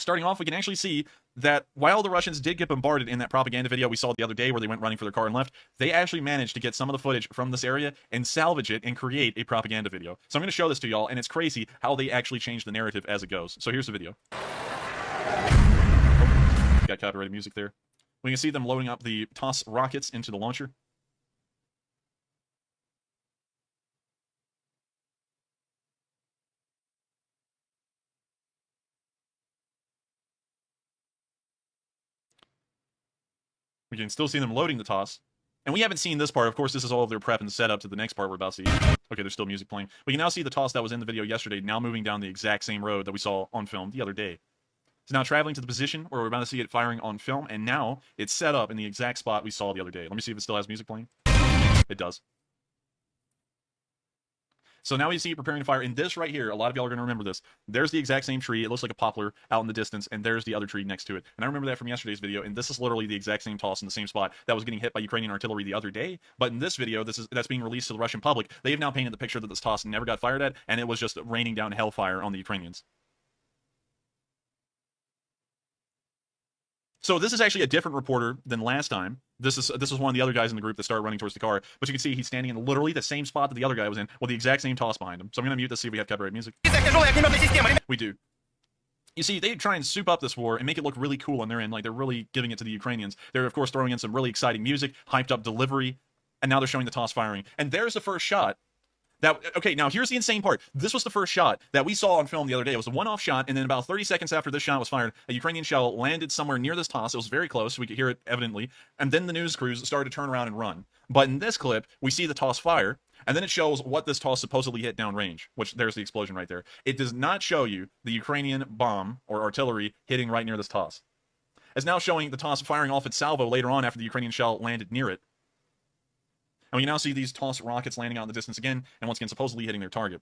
starting off, we can actually see that while the Russians did get bombarded in that propaganda video we saw the other day where they went running for their car and left, they actually managed to get some of the footage from this area and salvage it and create a propaganda video. So I'm going to show this to y'all, and it's crazy how they actually change the narrative as it goes. So here's the video. Got copyrighted music there. We can see them loading up the TOS rockets into the launcher. We can still see them loading the TOS. And we haven't seen this part. Of course, this is all of their prep and setup to the next part we're about to see. Okay, there's still music playing. We can now see the TOS that was in the video yesterday now moving down the exact same road that we saw on film the other day. It's now traveling to the position where we're about to see it firing on film, and now it's set up in the exact spot we saw the other day. Let me see if it still has music playing. It does. So now we see it preparing to fire. In this right here, a lot of y'all are going to remember this. There's the exact same tree. It looks like a poplar out in the distance, and there's the other tree next to it. And I remember that from yesterday's video, and this is literally the exact same TOS in the same spot that was getting hit by Ukrainian artillery the other day. But in this video, that's being released to the Russian public. They have now painted the picture that this TOS never got fired at, and it was just raining down hellfire on the Ukrainians. So this is actually a different reporter than last time. This is one of the other guys in the group that started running towards the car. But you can see he's standing in literally the same spot that the other guy was in with the exact same TOS behind him. So I'm going to mute this, see if we have copyright music. We do. You see, they try and soup up this war and make it look really cool on their end, like they're really giving it to the Ukrainians. They're, of course, throwing in some really exciting music, hyped up delivery, and now they're showing the TOS firing. And there's the first shot. Okay, now here's the insane part. This was the first shot that we saw on film the other day. It was a one-off shot, and then about 30 seconds after this shot was fired, a Ukrainian shell landed somewhere near this TOS. It was very close, so we could hear it evidently, and then the news crews started to turn around and run. But in this clip, we see the TOS fire, and then it shows what this TOS supposedly hit downrange, which there's the explosion right there. It does not show you the Ukrainian bomb or artillery hitting right near this TOS. It's now showing the TOS firing off its salvo later on after the Ukrainian shell landed near it. And we can now see these TOS rockets landing out in the distance again, and once again, supposedly hitting their target.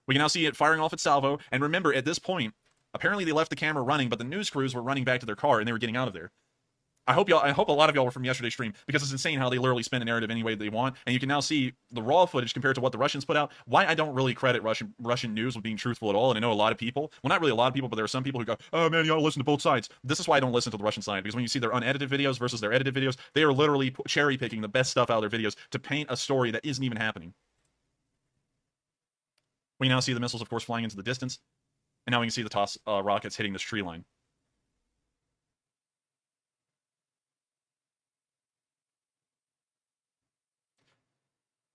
We can now see it firing off its salvo, and remember, at this point, apparently they left the camera running, but the news crews were running back to their car, and they were getting out of there. I hope a lot of y'all were from yesterday's stream, because it's insane how they literally spin a narrative any way they want, and you can now see the raw footage compared to what the Russians put out. Why I don't really credit Russian news with being truthful at all, and I know a lot of people, well, not really a lot of people, but there are some people who go, oh man, you gotta listen to both sides. This is why I don't listen to the Russian side, because when you see their unedited videos versus their edited videos, they are literally cherry-picking the best stuff out of their videos to paint a story that isn't even happening. We now see the missiles, of course, flying into the distance, and now we can see the TOS rockets hitting this tree line.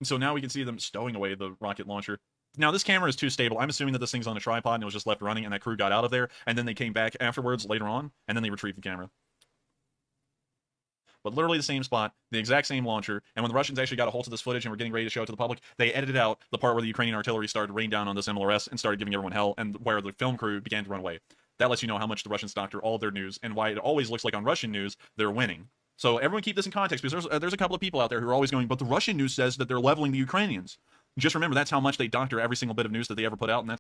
And so now we can see them stowing away the rocket launcher. Now, this camera is too stable. I'm assuming that this thing's on a tripod and it was just left running and that crew got out of there, and then they came back afterwards later on, and then they retrieved the camera. But literally the same spot, the exact same launcher, and when the Russians actually got a hold of this footage and were getting ready to show it to the public, they edited out the part where the Ukrainian artillery started raining down on this MLRS and started giving everyone hell, and where the film crew began to run away. That lets you know how much the Russians doctor all their news, and why it always looks like on Russian news, they're winning. So everyone keep this in context, because there's a couple of people out there who are always going, but the Russian news says that they're leveling the Ukrainians. Just remember, that's how much they doctor every single bit of news that they ever put out, and that's